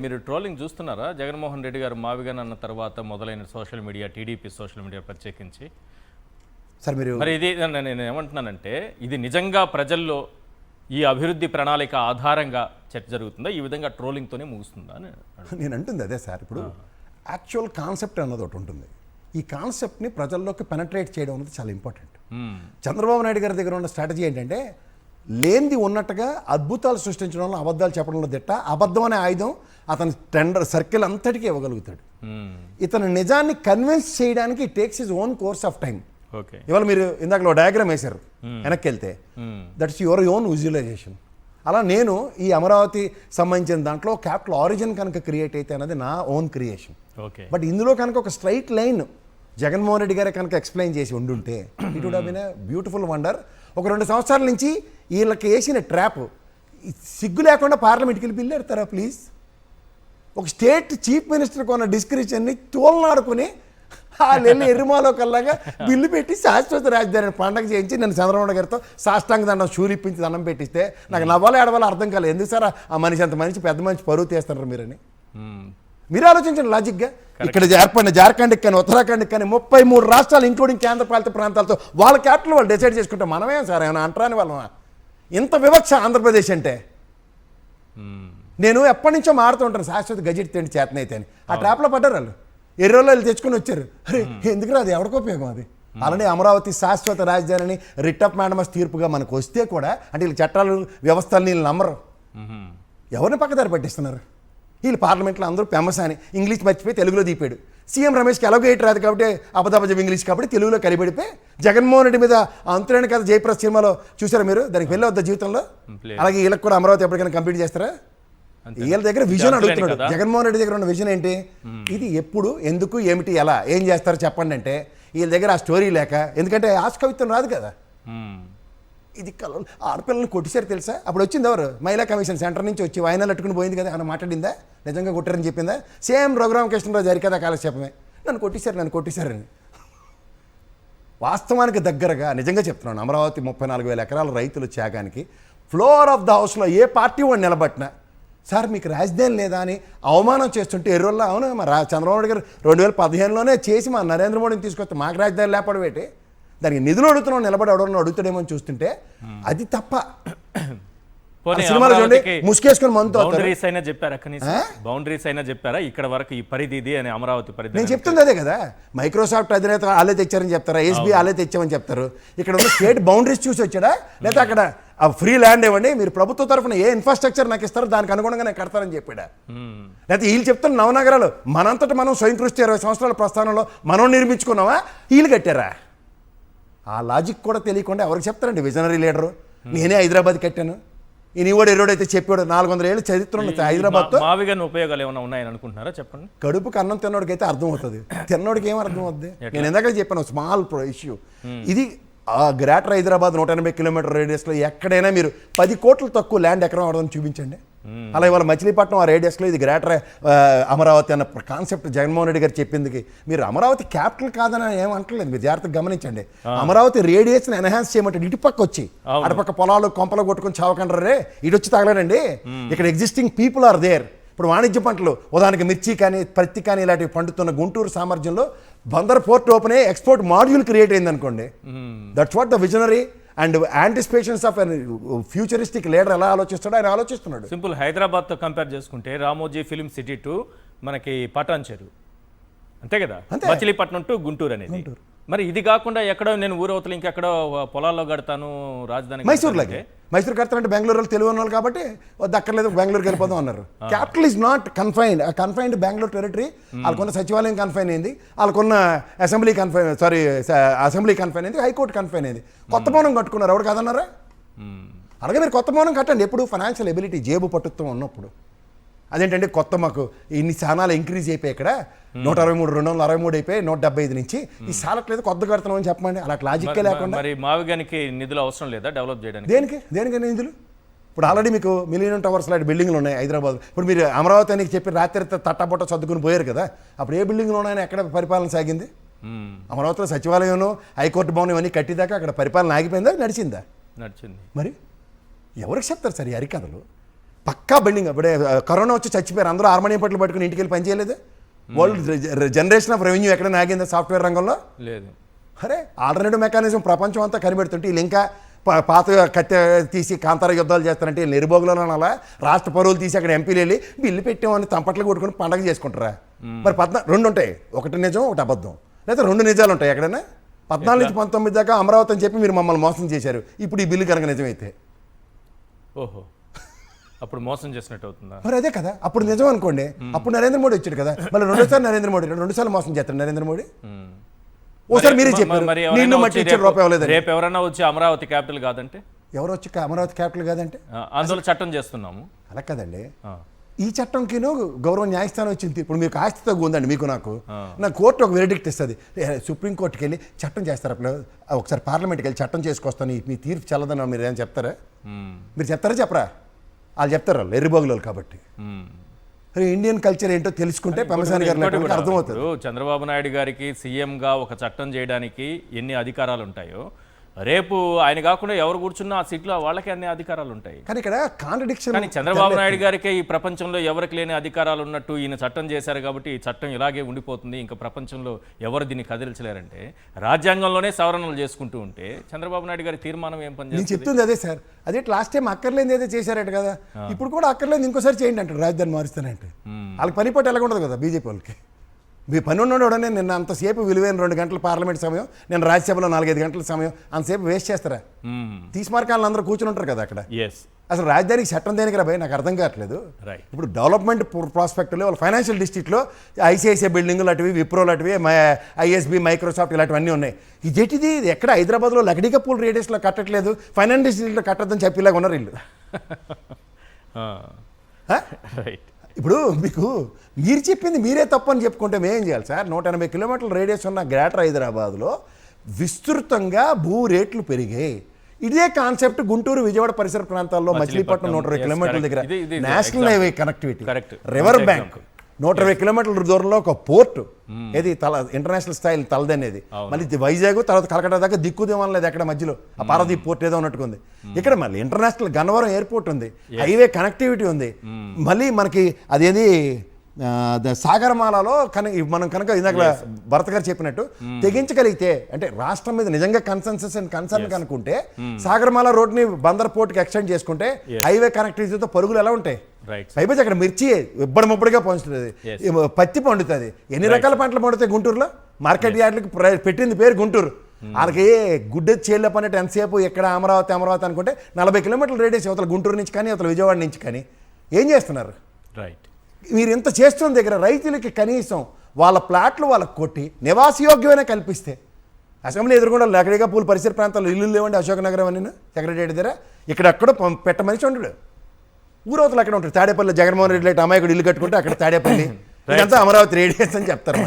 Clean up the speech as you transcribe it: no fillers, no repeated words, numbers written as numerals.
మీరు ట్రోలింగ్ చూస్తున్నారా? జగన్మోహన్ రెడ్డి గారు మావిగన్ అన్న తర్వాత మొదలైన social media, TDP social media ప్రత్యేకించి సార్ మీరు మరి ఇది నేను ఏమంటున్నానంటే, ఇది నిజంగా ప్రజల్లో ఈ అభివృద్ధి ప్రణాళిక ఆధారంగా చర్చ జరుగుతుందా, ఈ విధంగా ట్రోలింగ్తోనే ముగుస్తుందా అని నేను అంటుంది అదే సార్. ఇప్పుడు యాక్చువల్ కాన్సెప్ట్ అన్నది ఒకటి ఉంటుంది. ఈ కాన్సెప్ట్ని ప్రజల్లోకి పెనట్రేట్ చేయడం అనేది చాలా ఇంపార్టెంట్. చంద్రబాబు నాయుడు గారి దగ్గర ఉన్న స్ట్రాటజీ ఏంటంటే, లేనిది ఉన్నట్టుగా అద్భుతాలు సృష్టించడంలో, అబద్ధాలు చెప్పడంలో దిట్ట. అబద్ధం అనే ఆయుధం అతని టెండర్ సర్కిల్ అంతటికీ ఇవ్వగలుగుతాడు. ఇతను నిజాన్ని కన్విన్స్ చేయడానికి takes his own course of time. ఇవాళ మీరు ఇందాక డయాగ్రామ్ వేశారు వెనక్కి వెళ్తే, దట్స్ యువర్ ఓన్ విజువలైజేషన్. అలా నేను ఈ అమరావతి సంబంధించిన దాంట్లో క్యాపిటల్ ఆరిజిన్ కనుక క్రియేట్ అయితే అన్నది నా ఓన్ క్రియేషన్. బట్ ఇందులో కనుక ఒక స్ట్రైట్ లైన్ జగన్మోహన్ రెడ్డి గారే కనుక ఎక్స్ప్లెయిన్ చేసి ఉండుంటే it would have been a beautiful wonder. ఒక 2 సంవత్సరాల నుంచి వీళ్ళకి వేసిన ట్రాప్, సిగ్గు లేకుండా పార్లమెంట్కి వెళ్ళి బిల్లు పెడతారా ప్లీజ్? ఒక స్టేట్ చీఫ్ మినిస్టర్కి ఉన్న డిస్క్రిప్షన్ని తోలనాడుకుని వాళ్ళు వెళ్ళి ఎర్రమాలో కల్లాగా బిల్లు పెట్టి శాశ్వత రాజధాని పండగ చేయించి నేను చంద్రబాబు గారితో సాష్టాంగ దండం షూరిప్పించి దండం పెట్టిస్తే నాకు నవ్వాలో ఏడవాలో అర్థం కాలేదు. ఎందుకు సార్ ఆ మనిషి అంత మనిషి పెద్ద మనిషి పరువు తీస్తున్నారు మీరని? మీరు ఆలోచించండి లాజిక్గా. ఇక్కడ ఏర్పడిన జార్ఖండ్కి కానీ ఉత్తరాఖండ్కి కానీ 33 రాష్ట్రాలు ఇంక్లూడింగ్ కేంద్రపాలిత ప్రాంతాలతో వాళ్ళ క్యాపిటల్ వాళ్ళు డిసైడ్ చేసుకుంటాం. మనమేం సార్ ఏమైనా అంటరాని వాళ్ళమా? ఇంత వివక్ష ఆంధ్రప్రదేశ్ అంటే. నేను ఎప్పటి నుంచో మారుతూ ఉంటాను శాశ్వత గజెట్ తిండి చేతనైతే అని. ఆ ట్రాప్లో పడ్డారు వాళ్ళు. ఎర్రోళ్ళు వాళ్ళు తెచ్చుకొని వచ్చారు. అరే ఎందుకు అది ఎవరికి ఉపయోగం అది? అలానే అమరావతి శాశ్వత రాజధానిని రిట్ ఆఫ్ మ్యాండమస్ తీర్పుగా మనకు వస్తే కూడా, అంటే వీళ్ళు చట్టాలు వ్యవస్థలు వీళ్ళు నమ్మరు. ఎవరిని పక్కదారి పట్టిస్తున్నారు వీళ్ళు? పార్లమెంట్లో అందరూ ఫేమస్ అని ఇంగ్లీష్ మర్చిపోయి తెలుగులో దీపాడు. సీఎం రమేష్కి ఎలాగో ఎయిట్ రాదు కాబట్టి అబద్ధబద్ధం ఇంగ్లీష్ కాబట్టి తెలుగులో కలిపడిపోయి జగన్మోహన్ రెడ్డి మీద అంతులేని కథ జయప్రద సినిమాలో చూసారా మీరు? దానికి వెళ్ళవద్ద జీవితంలో. అలాగే వీళ్ళకి కూడా అమరావతి ఎప్పటికైనా కంప్లీట్ చేస్తారా? వీళ్ళ దగ్గర విజన్ అడుగుతున్నాడు. జగన్మోహన్ రెడ్డి దగ్గర ఉన్న విజన్ ఏంటి? ఇది ఎప్పుడు, ఎందుకు, ఏమిటి, ఎలా, ఏం చేస్తారో చెప్పండి అంటే వీళ్ళ దగ్గర ఆ స్టోరీ లేక, ఎందుకంటే ఆస్కవిత్వం రాదు కదా. ఇది ఆడపిల్లల్ని కొట్టిసారు తెలుసా? అప్పుడు వచ్చింది ఎవరు? మహిళా కమిషన్ సెంటర్ నుంచి వచ్చి వాయినాలు అట్టుకుని పోయింది కదా. ఆయన మాట్లాడిందా? నిజంగా కొట్టారని చెప్పిందా? సేమ్ రఘురామకృష్ణరాజు హరికథ కాలక్షేపమే. నన్ను కొట్టిశారని. వాస్తవానికి దగ్గరగా నిజంగా చెప్తున్నాను, అమరావతి 34,000 ఎకరాల రైతుల త్యాగానికి ఫ్లోర్ ఆఫ్ ద హౌస్లో ఏ పార్టీ వాడు నిలబట్టినా, సార్ మీకు రాజధాని లేదా అని అవమానం చేస్తుంటే ఎర్రోళ్ళ అవును మా చంద్రబాబు నాయుడు గారు 2015లోనే చేసి మా నరేంద్ర మోడీని తీసుకొస్తే మాకు రాజధాని లేపడం ఏంటి? దానికి నిధులు అడుగుతున్నాం, నిలబడి ఎవడన్నా అడుగుతాడేమో అని చూస్తుంటే అది తప్ప. సినిమాలో చూడండి ముసుకేసుకుని మనతో బౌండరీస్ అయినా చెప్పారా ఇక్కడ వరకు ఈ పరిధి ఇది అని? అమరావతి పరిధి నేను చెప్తుంది అదే కదా. మైక్రోసాఫ్ట్ అధినేత వాళ్ళే తెచ్చారని చెప్తారా? ఎస్బీ వాళ్ళే తెచ్చామని చెప్తారు. ఇక్కడ ఉన్న స్టేట్ బౌండరీస్ చూసి వచ్చాడా? లేదా అక్కడ ఆ ఫ్రీ ల్యాండ్ ఇవ్వండి, మీరు ప్రభుత్వ తరఫున ఏ ఇన్ఫ్రాస్ట్రక్చర్ నాకు ఇస్తారో దానికి అనుగుణంగా నేను కడతారని చెప్పాడా? లేకపోతే వీళ్ళు చెప్తున్న నవనగరాలు మనంతటా మనం స్వయం కృషి 20 సంవత్సరాల ప్రస్థానంలో మనం నిర్మించుకున్నావా? వీళ్ళు కట్టారా? ఆ లాజిక్ కూడా తెలియకుండా ఎవరికి చెప్తారండి విజనరీ లీడరు? నేనే హైదరాబాద్ కట్టాను, ఈయనవాడు ఎరోడైతే చెప్పాడు. 400 ఏళ్ళు చరిత్ర ఉన్న హైదరాబాద్తో మావిగన్ ఉపయోగాలు ఏమైనా ఉన్నాయని అనుకుంటున్నారా? చెప్పండి. కడుపుకి అన్నం తిన్నోడికి అయితే అర్థం అవుతుంది, తిన్నోడికి ఏం అర్థం అవుతుంది? నేను ఎందాక చెప్పాను స్మాల్ ఇష్యూ ఇది. గ్రేటర్ హైదరాబాద్ 180 కిలోమీటర్ రేడియస్లో ఎక్కడైనా మీరు 10 కోట్లు తక్కువ ల్యాండ్ ఎకరం అవడం చూపించండి. అలా ఇవాళ మచిలీపట్నం ఆ రేడియస్లో ఇది గ్రేటర్ అమరావతి అన్న కాన్సెప్ట్ జగన్మోహన్ రెడ్డి గారు చెప్పింది. మీరు అమరావతి క్యాపిటల్ కాదని ఏమంటలేదు, మీరు జాగ్రత్తగా గమనించండి. అమరావతి రేడియస్ని ఎన్హాన్స్ చేయమంటే ఇటుపక్క వచ్చి అటుపక్క పొలాలు కొంపలు కొట్టుకొని చావకండ్రే ఇటు వచ్చి తగలడండి. ఇక్కడ ఎగ్జిస్టింగ్ పీపుల్ ఆర్ దేర్. ఇప్పుడు వాణిజ్య పంటలు ఉదాహరణకి మిర్చి కానీ పత్తి కానీ ఇలాంటివి పండుతున్న గుంటూరు సామర్థ్యంలో బందర్ పోర్ట్ ఓపెన్ అయ్యి ఎక్స్పోర్ట్ మాడ్యూల్ క్రియేట్ అయింది అనుకోండి. That's what the visionary and anticipations of futuristic leader ఎలా ఆలోచిస్తాడో ఆయన ఆలోచిస్తున్నాడు. సింపుల్ హైదరాబాద్తో కంపేర్ చేసుకుంటే రామోజీ ఫిల్మ్ సిటీ టు మనకి పటాన్ చెరువు అంతే కదా, మచిలీపట్నం టు గుంటూరు అనేది. మరి ఇది కాకుండా ఎక్కడో నేను ఊరవతలు ఇంకెక్కడో పొలాల్లో కడతాను రాజధాని మైసూరులాగే. మైసూరు కడతానంటే బెంగళూరులో తెలివి ఉన్న వాళ్ళు కాబట్టి దక్కర్లేదు బెంగళూరుకి వెళ్ళిపోదాం అన్నారు. Capital is not confined. ఆ కన్ఫైన్డ్ బెంగళూరు టెరిటరీ. వాళ్ళకున్న సచివాలయం కన్ఫైన్ అయింది, వాళ్ళకున్న అసెంబ్లీ కన్ఫైన్ అయింది, హైకోర్టు కన్ఫైన్ అయింది. కొత్త భవనం కట్టుకున్నారు, ఎవరు కాదన్నారా? అలాగే మీరు కొత్త భవనం కట్టండి ఎప్పుడు ఫైనాన్షియల్ ఎబిలిటీ జేబు పట్టుత్వం ఉన్నప్పుడు. అదేంటంటే కొత్త మాకు ఇన్ని స్థానాలు ఇంక్రీజ్ అయిపోయి ఇక్కడ 163 263 అయిపోయి 175 నుంచి ఈ సాలట్లేదు కొత్త కడతాం అని చెప్పండి. అలా లాజిక్కే లేకుండా. మరి మావిగానికి నిధులు అవసరం లేదా డెవలప్ చేయడానికి? దేనికి నిధులు? ఇప్పుడు ఆల్రెడీ మీకు మిలియన్ టవర్స్ లాంటి బిల్డింగ్లు ఉన్నాయి హైదరాబాద్. ఇప్పుడు మీరు అమరావతి అని చెప్పి రాత్రి తట్టబొట్ట సర్దుకుని పోయారు కదా, అప్పుడు ఏ బిల్డింగ్లు ఉన్నాయని ఎక్కడ పరిపాలన సాగింది? అమరావతిలో సచివాలయం హైకోర్టు భవనం ఇవన్నీ కట్టిదాకా అక్కడ పరిపాలన ఆగిపోయిందా నడిచిందా? నడిచింది. మరి ఎవరికి చెప్తారు సార్ ఈ హరికథలు? పక్కా బిల్డింగ్. అప్పుడే కరోనా వచ్చి చచ్చిపోయారు అందరూ హార్మోనియం పట్లు పట్టుకుని ఇంటికి వెళ్ళి పనిచేయలేదు. వరల్డ్ జనరేషన్ ఆఫ్ రెవెన్యూ ఎక్కడ ఆగిందా సాఫ్ట్వేర్ రంగంలో? లేదు. అరే ఆల్టర్నేటివ్ మెకానిజం ప్రపంచం అంతా కనిపెడుతుంటే వీళ్ళు ఇంకా పాత కత్తె తీసి కాంతార యుద్ధాలు చేస్తారంటే వీళ్ళు ఎరుబోగులో అలా రాష్ట్ర పరువులు తీసి అక్కడ ఎంపీలు వెళ్ళి బిల్లు పెట్టామని తంపట్లు కొట్టుకుని పండగ చేసుకుంటారా? మరి 2 ఉంటాయి, ఒకటి నిజం ఒకటి అబద్ధం, లేదా 2 నిజాలు ఉంటాయి ఎక్కడైనా? 14 నుంచి 19 దాకా అమరావతి అని చెప్పి మీరు మమ్మల్ని మోసం చేశారు. ఇప్పుడు ఈ బిల్లు కనుక నిజమైతే ఓహో, అప్పుడు మోసం చేసినట్టు అవుతుందా? మరి అదే కదా, అప్పుడు నిజం అనుకోండి. అప్పుడు నరేంద్ర మోడీ వచ్చాడు కదా, మళ్ళీ 2 నరేంద్ర మోడీ 2 సార్లు మోసం చేస్తాడు నరేంద్ర మోడీ. ఓసారి మీరే చెప్పారు నీళ్లు మట్టి ఇచ్చాడు రూపాయి అవ్వలేదు. రేపు ఎవరైనా వచ్చి అమరావతి క్యాపిటల్ కాదంటే? ఎవరు వచ్చి అమరావతి క్యాపిటల్ కాదంటే అందులో చట్టం చేస్తున్నాము. అలా కదండి, ఈ చట్టంకిను గౌరవ న్యాయస్థానం వచ్చింది. ఇప్పుడు మీకు ఆస్తి తగ్గు ఉందండి, మీకు నాకు కోర్టు ఒక వెరిడిక్ట్ ఇస్తుంది. సుప్రీంకోర్టుకి వెళ్ళి చట్టం చేస్తారు. అప్పుడు ఒకసారి పార్లమెంట్కి వెళ్ళి చట్టం చేసుకొస్తాను, మీ తీర్పు చల్లదని మీరు ఏం చెప్తారా? మీరు చెప్తారా చెప్పరా? వాళ్ళు చెప్తారు, వాళ్ళు ఎర్రిబోగులు కాబట్టి. ఇండియన్ కల్చర్ ఏంటో తెలుసుకుంటే పెమ్మసాని గారు అర్థమవుతుంది. చంద్రబాబు నాయుడు గారికి సీఎంగా ఒక చట్టం చేయడానికి ఎన్ని అధికారాలు ఉంటాయో, రేపు ఆయన కాకుండా ఎవరు కూర్చున్నా ఆ సీట్లో వాళ్ళకి అన్ని అధికారాలు ఉంటాయి. కానీ ఇక్కడ కాంట్రడిక్షన్. కానీ చంద్రబాబు నాయుడు గారికి ఈ ప్రపంచంలో ఎవరికి లేని అధికారాలు ఉన్నట్టు ఈయన చట్టం చేశారు కాబట్టి ఈ చట్టం ఇలాగే ఉండిపోతుంది, ఇంకా ప్రపంచంలో ఎవరు దీన్ని కదిలించలేరంటే రాజ్యాంగంలోనే సవరణలు చేసుకుంటూ ఉంటే చంద్రబాబు నాయుడు గారి తీర్మానం ఏం పని నేను చెప్తుంది అదే సార్. అదే లాస్ట్ టైం అక్కర్లేని ఏదో చేశారట కదా, ఇప్పుడు కూడా అక్కర్లేదు ఇంకోసారి చేయండి అంటారు, రాజధాని మారుస్తానంటే. వాళ్ళకి పని పట్టు ఎలాగ ఉండదు కదా బీజేపీ వాళ్ళకి. మీ పని ఉన్నాడనే నిన్న అంతసేపు విలువైన 2 గంటల పార్లమెంట్ సమయం, నేను రాజ్యసభలో 4-5 గంటల సమయం అంతసేపు వేస్ట్ చేస్తారా? తీసుమార్కాలను అందరూ కూర్చుని ఉంటారు కదా అక్కడ. అసలు రాజధానికి చట్టం దేనికి రాబాయి నాకు అర్థం కావట్లేదు. ఇప్పుడు డెవలప్మెంట్ ప్రాస్పెక్ట్లో వాళ్ళ ఫైనాన్షియల్ డిస్ట్రిక్ట్లో ఐసిఐసిఐ బిల్డింగ్లు అటువి, విప్రో అటువి, ఐఎస్బి, మైక్రోసాఫ్ట్ ఇలాంటివన్నీ ఉన్నాయి. ఇదేంటిది? ఎక్కడ హైదరాబాద్లో లకడీకా పూల్ రేడియస్లో కట్టట్లేదు, ఫైనాన్స్ డిస్ట్రిక్ట్లో కట్టద్దని చెప్పేలాగా ఉన్నారు వీళ్ళు. ఇప్పుడు మీకు మీరు చెప్పింది మీరే తప్పని చెప్పుకుంటే మేమేం చేయాలి సార్? 180 కిలోమీటర్ల రేడియస్ ఉన్న గ్రేటర్ హైదరాబాద్లో విస్తృతంగా భూ రేట్లు పెరిగాయి. ఇదే కాన్సెప్ట్ గుంటూరు, విజయవాడ పరిసర ప్రాంతాల్లో మచిలీపట్నం 120 కిలోమీటర్ల దగ్గర national highway connectivity, river bank 120 కిలోమీటర్ల దూరంలో ఒక పోర్టు, ఏది ఇంటర్నేషనల్ స్థాయి తలదనేది. మళ్ళీ వైజాగ్ తర్వాత కలకట్టా దాకా దిక్కుదేమని లేదు ఎక్కడ మధ్యలో ఆ పారాదీప్ పోర్ట్ ఏదో ఉన్నట్టుకుంది. ఇక్కడ మళ్ళీ ఇంటర్నేషనల్ గన్నవరం ఎయిర్పోర్ట్ ఉంది, హైవే కనెక్టివిటీ ఉంది. మళ్ళీ మనకి అదేది సాగరమాలలో మనం కనుక ఇందాక భరత్ గారు చెప్పినట్టు తెగించగలిగితే, అంటే రాష్ట్రం మీద నిజంగా కన్సెన్సస్ అండ్ కన్సర్న్ కనుక్కుంటే సాగరమాల రోడ్ని బందర్ పోర్ట్కి ఎక్స్టెండ్ చేసుకుంటే హైవే కనెక్టివిటీతో పరుగులు ఎలా ఉంటాయి? పైపోతే అక్కడ మిర్చి ముబ్బడిగా పంచుతుంది, పత్తి పండుతుంది, ఎన్ని రకాల పంటలు పండుతాయి గుంటూరులో. మార్కెట్ యార్డ్లకు పెట్టింది పేరు గుంటూరు. వాళ్ళకి గుడ్డ చేళ్ళ పన్నట్టు ఎంతసేపు ఎక్కడ అమరావతి అమరావతి అనుకుంటే 40 కిలోమీటర్ల రేడియస్ అవతల గుంటూరు నుంచి కానీ అవతల విజయవాడ నుంచి కానీ ఏం చేస్తున్నారు? మీరు ఇంత చేస్తున్న దగ్గర రైతులకి కనీసం వాళ్ళ ప్లాట్లు వాళ్ళకి కొట్టి నివాసయోగ్యమైన కల్పిస్తే, అసెంబ్లీ ఎదురుకుండా లకడీగా పూలు పరిసర ప్రాంతాల్లో ఇల్లు లేవండి, అశోక్ నగరం అని సెక్రటరీ దగ్గర ఇక్కడెక్కడో పెట్ట మనిషి ఉండడు. ఊరవతలు అక్కడ ఉంటాడు, తాడేపల్లి జగన్మోహన్ రెడ్డి లాంటి అమాయకుడు ఇల్లు కట్టుకుంటే అక్కడ తాడేపల్లి ఇదంతా అమరావతి రేడియస్ అని చెప్తారు.